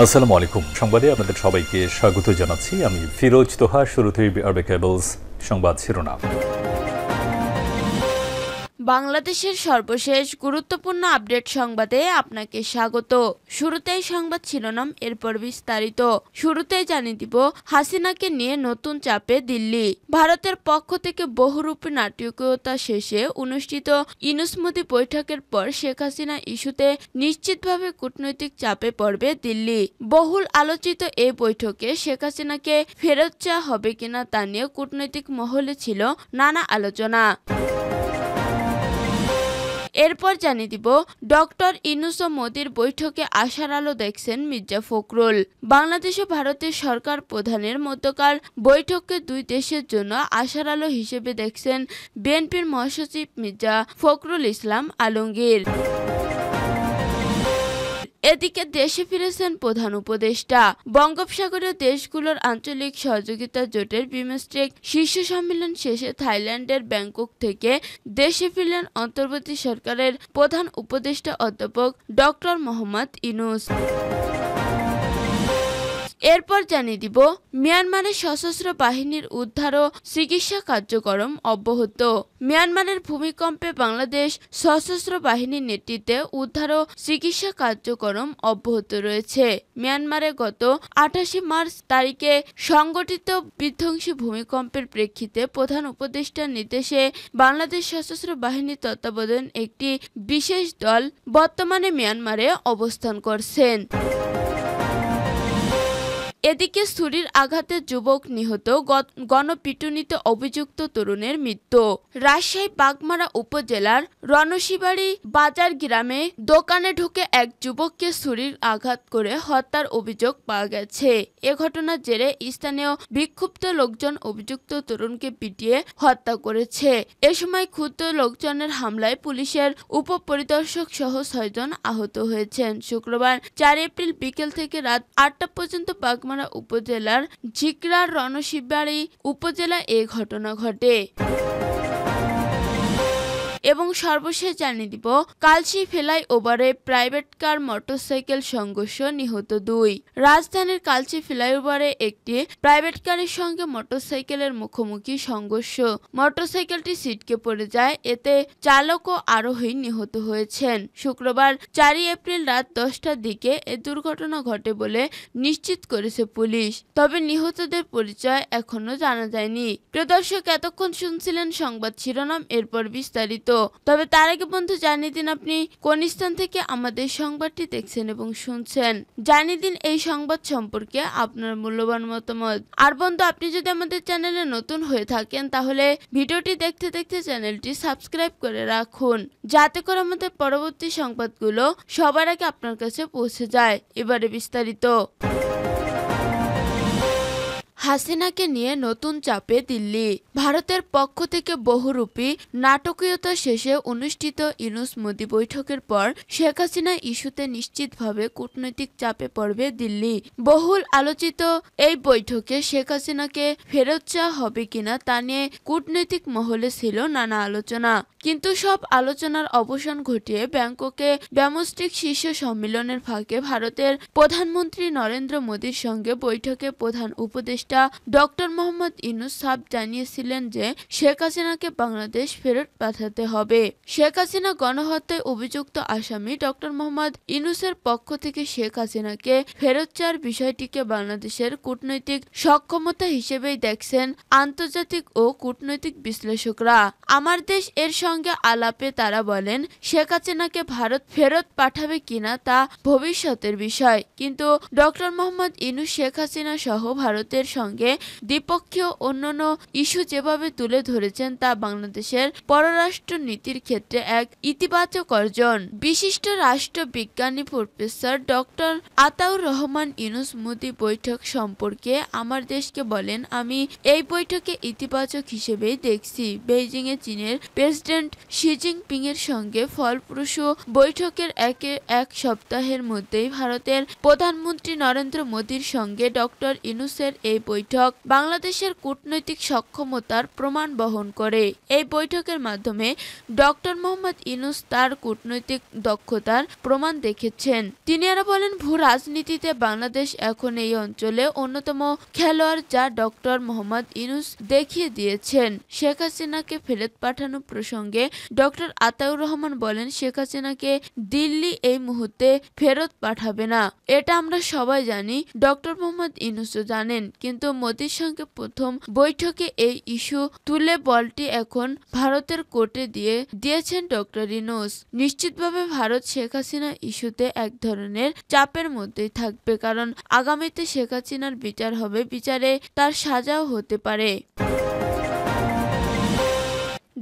আসসালামু আলাইকুম। সংবাদে আপনাদের সবাইকে স্বাগত জানাচ্ছি। আমি ফিরোজ তোহা। শুরুতেই আরবে কেবলস সংবাদ শিরোনাম। বাংলাদেশের সর্বশেষ গুরুত্বপূর্ণ আপডেট সংবাদে আপনাকে স্বাগত। শুরুতেই সংবাদ শিরোনাম, এরপর বিস্তারিত। শুরুতেই জানিয়ে দিব, হাসিনাকে নিয়ে নতুন চাপে দিল্লি। ভারতের পক্ষ থেকে বহুরূপী নাটকীয়তা শেষে অনুষ্ঠিত ইউনূস মোদি বৈঠকের পর শেখ হাসিনা ইস্যুতে নিশ্চিতভাবে কূটনৈতিক চাপে পড়বে দিল্লি। বহুল আলোচিত এই বৈঠকে শেখ হাসিনাকে ফেরত চাওয়া হবে কিনা তা নিয়ে কূটনৈতিক মহলে ছিল নানা আলোচনা। এরপর জানিয়ে দিব, ডক্টর ইউনূস ও মোদির বৈঠকে আশার আলো দেখছেন মির্জা ফখরুল। বাংলাদেশ ও ভারতের সরকার প্রধানের মধ্যকার বৈঠককে দুই দেশের জন্য আশার আলো হিসেবে দেখছেন বিএনপির মহাসচিব মির্জা ফখরুল ইসলাম আলমগীর। এদিকে দেশে ফিরেছেন প্রধান উপদেষ্টা। বঙ্গোপসাগরীয় দেশগুলোর আঞ্চলিক সহযোগিতা জোটের বিমস্টেক শীর্ষ সম্মেলন শেষে থাইল্যান্ডের ব্যাংকক থেকে দেশে ফিরলেন অন্তর্বর্তী সরকারের প্রধান উপদেষ্টা অধ্যাপক ডক্টর মোহাম্মদ ইউনূস। এরপর জানিয়ে দিব, মিয়ানমারের সশস্ত্র বাহিনীর উদ্ধার ও চিকিৎসা কার্যক্রম অব্যাহত। মিয়ানমারের ভূমিকম্পে বাংলাদেশ সশস্ত্র বাহিনীর নেতৃত্বে উদ্ধার ও চিকিৎসা কার্যক্রম অব্যাহত রয়েছে। মিয়ানমারে গত 28 মার্চ তারিখে সংঘটিত বিধ্বংসী ভূমিকম্পের প্রেক্ষিতে প্রধান উপদেষ্টার নির্দেশে বাংলাদেশ সশস্ত্র বাহিনীর তত্ত্বাবধানে একটি বিশেষ দল বর্তমানে মিয়ানমারে অবস্থান করছেন। এদিকে ছুরির আঘাতে যুবক নিহত, গণপিটুনিতে অভিযুক্ত তরুণের মৃত্যু। রাজশাহী বাগমারা উপজেলার রণশিবাড়ি বাজার গ্রামে দোকানে ঢুকে এক যুবককে ছুরির আঘাত করে হত্যার অভিযোগ পাওয়া গেছে। এ ঘটনার জেরে স্থানীয় বিক্ষুব্ধ লোকজন অভিযুক্ত তরুণকে পিটিয়ে হত্যা করেছে। এ সময় ক্ষুব্ধ লোকজনের হামলায় পুলিশের উপপরিদর্শক সহ 6 জন আহত হয়েছেন। শুক্রবার 4 এপ্রিল বিকেল থেকে রাত 8টা পর্যন্ত বাগমারা উপজেলার ঝিকরার রণশিবাড়ি উপজেলায় এ ঘটনা ঘটে। এবং সর্বশেষ জানিয়ে দিব, কালশী ফ্লাইওভারে প্রাইভেট কার মোটরসাইকেল সংঘর্ষ, নিহত 2। রাজধানীর কালশী ফ্লাইওভারে একটি প্রাইভেট কারের সঙ্গে মোটরসাইকেলের মুখোমুখি সংঘর্ষ। মোটরসাইকেলটি ছিটকে পড়ে যায়, এতে চালক ও আরোহী নিহত হয়েছেন। শুক্রবার 4 এপ্রিল রাত 10টার দিকে এ দুর্ঘটনা ঘটে বলে নিশ্চিত করেছে পুলিশ। তবে নিহতদের পরিচয় এখনো জানা যায়নি। প্রিয় দর্শক, এতক্ষণ শুনছিলেন সংবাদ শিরোনাম, এরপর বিস্তারিত। তবে তার আগে বন্ধু জানিয়ে দিন আপনি কোন স্থান থেকে আমাদের সংবাদটি দেখছেন এবং শুনছেন। জানিয়ে দিন এই সংবাদ সম্পর্কে আপনার মূল্যবান মতামত। আর বন্ধু, আপনি যদি আমাদের চ্যানেলে নতুন হয়ে থাকেন তাহলে ভিডিওটি দেখতে দেখতে চ্যানেলটি সাবস্ক্রাইব করে রাখুন, যাতে করে আমাদের পরবর্তী সংবাদগুলো সবার আগে আপনার কাছে পৌঁছে যায়। এবারে বিস্তারিত। হাসিনাকে নিয়ে নতুন চাপে দিল্লি। ভারতের পক্ষ থেকে বহুরূপী নাটকীয়তা শেষে অনুষ্ঠিত ইউনূস মোদি বৈঠকের পর শেখ হাসিনা ইস্যুতে নিশ্চিতভাবে কূটনৈতিক চাপে পড়বে দিল্লি। বহুল আলোচিত এই বৈঠকে শেখ হাসিনাকে ফেরত চাওয়া হবে কিনা তা নিয়ে কূটনৈতিক মহলে ছিল নানা আলোচনা। কিন্তু সব আলোচনার অবসান ঘটিয়ে ব্যাংককে বিমস্টেক শীর্ষ সম্মেলনের ফাঁকে ভারতের প্রধানমন্ত্রী নরেন্দ্র মোদির সঙ্গে বৈঠকে প্রধান উপদেষ্টা ডক্টর মোহাম্মদ ইউনূস সাফ জানিয়েছিলেন যে শেখ হাসিনাকে বাংলাদেশ ফেরত পাঠাতে হবে। শেখ হাসিনা গণহত্যায় অভিযুক্ত আসামি ডক্টর মোহাম্মদ ইউনূসের পক্ষ থেকে শেখ হাসিনাকে ফেরত চাওয়ার বিষয়টিকে বাংলাদেশের কূটনৈতিক সক্ষমতা হিসেবেই দেখছেন আন্তর্জাতিক ও কূটনৈতিক বিশ্লেষকরা। আমার দেশ এর সঙ্গে আলাপে তারা বলেন, শেখ হাসিনাকে ভারত ফেরত পাঠাবে কিনা তা ভবিষ্যতের বিষয়। কিন্তু ডক্টর মোহাম্মদ ইউনূস শেখ হাসিনা সহ ভারতের সঙ্গে দ্বিপক্ষীয় অন্যান্য ইস্যু যেভাবে তুলে ধরেছেন তা বাংলাদেশের পররাষ্ট্র নীতির ক্ষেত্রে এক ইতিবাচক অর্জন। বিশিষ্ট রাষ্ট্রবিজ্ঞানী প্রফেসর ডক্টর আতাউর রহমান ইউনূস মোদি বৈঠক সম্পর্কে আমার দেশকে বলেন, আমি এই বৈঠকে ইতিবাচক হিসেবেই দেখছি। বেইজিং এ চীনের প্রেসিডেন্ট শি জিনপিং এর সঙ্গে ফলপ্রসূ বৈঠকের এক সপ্তাহের মধ্যেই ভারতের প্রধানমন্ত্রী নরেন্দ্র মোদির সঙ্গে ডক্টর ইউনূসের এই বৈঠক বাংলাদেশের কূটনৈতিক সক্ষমতার প্রমাণ বহন করে। এই বৈঠকের মাধ্যমে ডক্টর মোহাম্মদ ইউনূস তার কূটনৈতিক দক্ষতার প্রমাণ দেখেছেন। তিনি আরো বলেন, ভূ রাজনীতিতে বাংলাদেশ এখন এই অঞ্চলে অন্যতম খেলোয়াড়, যা ডক্টর মোহাম্মদ ইউনূস দেখিয়ে দিয়েছেন। শেখ হাসিনাকে ফেরত পাঠানো প্রসঙ্গে ডক্টর আতাউর রহমান বলেন, শেখ হাসিনাকে দিল্লি এই মুহূর্তে ফেরত পাঠাবে না, এটা আমরা সবাই জানি, ডক্টর মোহাম্মদ ইউনূসও জানেন। কিন্তু মোদির সঙ্গে প্রথম বৈঠকে এই ইস্যু তুলে বলটি এখন ভারতের কোর্টে দিয়েছেন ডক্টর ইউনূস। নিশ্চিতভাবে ভারত শেখ হাসিনা ইস্যুতে এক ধরনের চাপের মধ্যেই থাকবে, কারণ আগামীতে শেখ হাসিনার বিচার হবে, বিচারে তার সাজাও হতে পারে।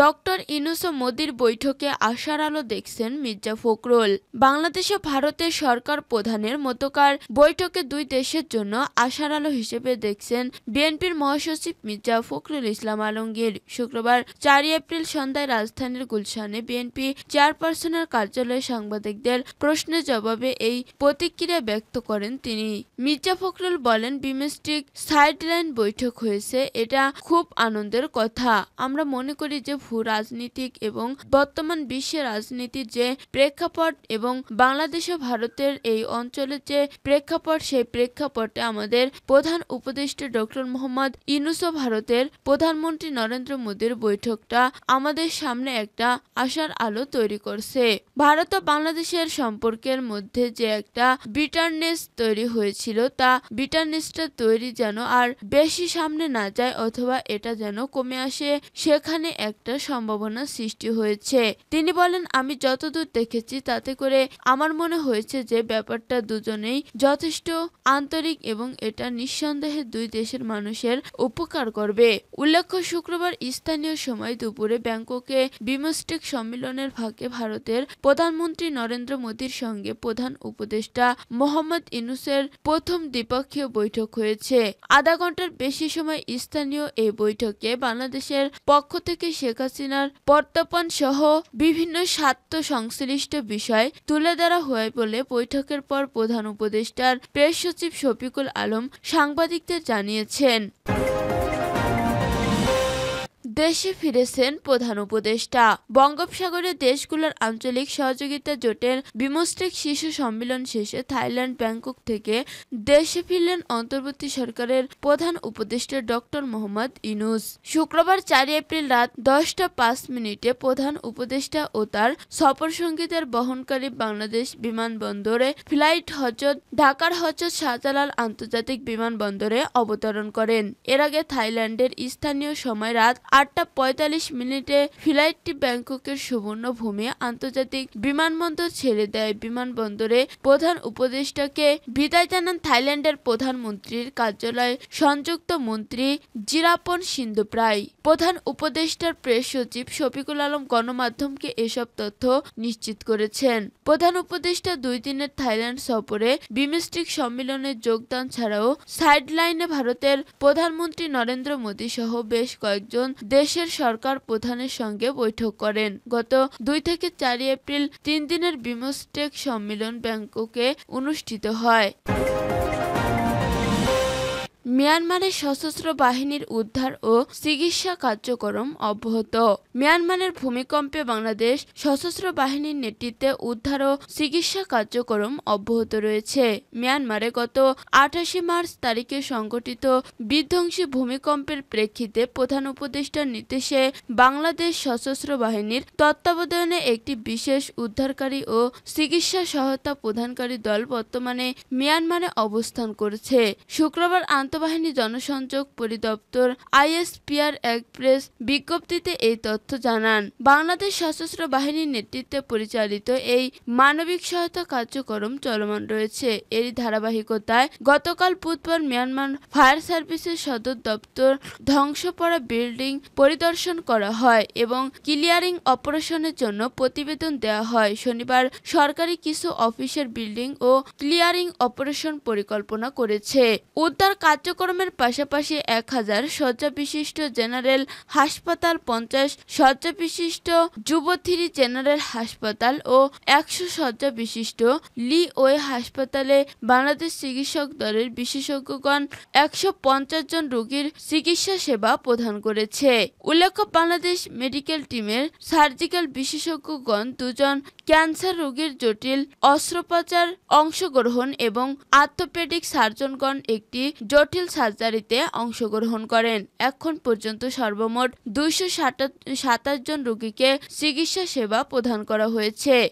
ডক্টর ইউনূস ও মোদির বৈঠকে আশার আলো দেখছেন মির্জা ফখরুল। বাংলাদেশ ও ভারতের সরকার প্রধানের মধ্যকার বৈঠকে দুই দেশের জন্য আশার আলো হিসেবে দেখছেন বিএনপির মহাসচিব মির্জা ফখরুল ইসলাম আলমগীর। শুক্রবার 4 এপ্রিল সন্ধ্যায় রাজধানীর গুলশানে বিএনপি চেয়ারপারসনের কার্যালয়ে সাংবাদিকদের প্রশ্নের জবাবে এই প্রতিক্রিয়া ব্যক্ত করেন তিনি। মির্জা ফখরুল বলেন, বিমস্টেক সাইডলাইন বৈঠক হয়েছে, এটা খুব আনন্দের কথা। আমরা মনে করি যে ভূ রাজনীতিক এবং বর্তমান বিশ্বের রাজনীতির যে প্রেক্ষাপট এবং বাংলাদেশ ও ভারতের এই অঞ্চলের যে প্রেক্ষাপট, সেই প্রেক্ষাপটে আমাদের প্রধান উপদেষ্টা ডক্টর মোহাম্মদ ইউনূস ও ভারতের প্রধানমন্ত্রী নরেন্দ্র মোদীর বৈঠকটা আমাদের সামনে একটা আশার আলো তৈরি করছে। ভারত ও বাংলাদেশের সম্পর্কের মধ্যে যে একটা বিটারনেস তৈরি হয়েছিল, তা বিটারনেসটা তৈরি যেন আর বেশি সামনে না যায় অথবা এটা যেন কমে আসে, সেখানে একটা সম্ভাবনা সৃষ্টি হয়েছে। তিনি বলেন, আমি যতদূর দেখেছি তাতে করে আমার মনে হয়েছে যে ব্যাপারটা দুজনেই যথেষ্ট আন্তরিক এবং এটা নিঃসন্দেহে দুই দেশের মানুষের উপকার করবে। উল্লেখ্য, শুক্রবার স্থানীয় সময় দুপুরে ব্যাংককে বিমস্টেক সম্মেলনের ফাঁকে ভারতের প্রধানমন্ত্রী নরেন্দ্র মোদীর সঙ্গে প্রধান উপদেষ্টা মোহাম্মদ ইউনূসের প্রথম দ্বিপক্ষীয় বৈঠক হয়েছে। আধা ঘন্টার বেশি সময় স্থানীয় এই বৈঠকে বাংলাদেশের পক্ষ থেকে শেখ হাসিনার প্রত্যর্পণ সহ বিভিন্ন স্বার্থ সংশ্লিষ্ট বিষয় তুলে ধরা হয় বলে বৈঠকের পর প্রধান উপদেষ্টার প্রেস সচিব শফিকুল আলম সাংবাদিকদের জানিয়েছেন। দেশে ফিরেছেন প্রধান উপদেষ্টা। বঙ্গোপসাগরের দেশগুলোর আঞ্চলিক সহযোগিতা জোটের বিমস্টেক শীর্ষ সম্মেলন শেষে থাইল্যান্ড ব্যাংকক থেকে দেশে ফিরলেন অন্তর্বর্তী সরকারের প্রধান উপদেষ্টা ডক্টর মোহাম্মদ ইউনূস। শুক্রবার 4 এপ্রিল রাত 10টা 5 প্রধান উপদেষ্টা ও তার সফরসঙ্গীদের বহনকারী বাংলাদেশ বিমানবন্দরে ফ্লাইট হজরত ঢাকার হজরত শাহজালাল আন্তর্জাতিক বিমানবন্দরে অবতরণ করেন। এর আগে থাইল্যান্ডের স্থানীয় সময় রাত 8টা 45 ফ্লাইটটি ব্যাংককের সুবর্ণভূমি আন্তর্জাতিক বিমানবন্দর ছেড়ে দেয়। বিমানবন্দরে প্রধান উপদেষ্টাকে বিদায় জানান থাইল্যান্ডের প্রধানমন্ত্রীর কার্যালয় সংযুক্ত মন্ত্রী জিরাপন সিন্ধুপ্রাই। প্রধান উপদেষ্টার প্রেস সচিব শফিকুল আলম গণমাধ্যমকে এসব তথ্য নিশ্চিত করেছেন। প্রধান উপদেষ্টা 2 দিনের থাইল্যান্ড সফরে বিমস্টেক সম্মেলনে যোগদান ছাড়াও সাইডলাইনে ভারতের প্রধানমন্ত্রী নরেন্দ্র মোদী সহ বেশ কয়েকজন দেশের সরকার প্রধানের সঙ্গে বৈঠক করেন। গত 2 থেকে 4 এপ্রিল 3 দিনের বিমস্টেক সম্মেলন ব্যাংককে অনুষ্ঠিত হয়। মিয়ানমারের সশস্ত্র বাহিনীর উদ্ধার ও চিকিৎসা কার্যক্রম অব্যাহত। মিয়ানমারের ভূমিকম্পে বাংলাদেশ সশস্ত্র বাহিনীর নেতৃত্বে উদ্ধার ও চিকিৎসা কার্যক্রম অব্যাহত রয়েছে। মিয়ানমারে গত 28 মার্চ তারিখে সংঘটিত বিধ্বংসী ভূমিকম্পের প্রেক্ষিতে প্রধান উপদেষ্টার নির্দেশে বাংলাদেশ সশস্ত্র বাহিনীর তত্ত্বাবধানে একটি বিশেষ উদ্ধারকারী ও চিকিৎসা সহায়তা প্রদানকারী দল বর্তমানে মিয়ানমারে অবস্থান করছে। শুক্রবার আন্তঃবাহিনী জনসংযোগ পরিদপ্তর আইএসপিআর এক প্রেস বিজ্ঞপ্তিতে এই তথ্য জানান। বাংলাদেশ সশস্ত্র বাহিনীর নেতৃত্বে পরিচালিত এই মানবিক সহায়তা কার্যক্রম চলমান রয়েছে। এরই ধারাবাহিকতায় গতকাল বুধবার মিয়ানমার ফায়ার সার্ভিসের সদর দপ্তর ধ্বংস পড়া বিল্ডিং পরিদর্শন করা হয় এবং ক্লিয়ারিং অপারেশনের জন্য প্রতিবেদন দেওয়া হয়। শনিবার সরকারি কিছু অফিসের বিল্ডিং ও ক্লিয়ারিং অপারেশন পরিকল্পনা করেছে। উদ্ধার কাজ কার্যক্রমের পাশাপাশি 1000 শয্যা বিশিষ্ট জেনারেল হাসপাতাল, 50 শয্যা বিশিষ্ট যুবথিরি জেনারেল হাসপাতাল ও 100 শয্যা বিশিষ্ট লি ওয়ে হাসপাতালে বাংলাদেশ চিকিৎসক দলের বিশেষজ্ঞগণ 150 জন রোগীর চিকিৎসা সেবা প্রদান করেছে। উল্লেখ্য, বাংলাদেশ মেডিকেল টিমের সার্জিক্যাল বিশেষজ্ঞগণ 2 জন ক্যান্সার রোগীর জটিল অস্ত্রোপচার অংশগ্রহণ এবং আর্থোপেডিক সার্জনগণ একটি জটিল সার্জারিতে অংশগ্রহণ করেন। এখন পর্যন্ত সর্বমোট 227 জন রোগীকে চিকিৎসা সেবা প্রদান করা হয়েছে।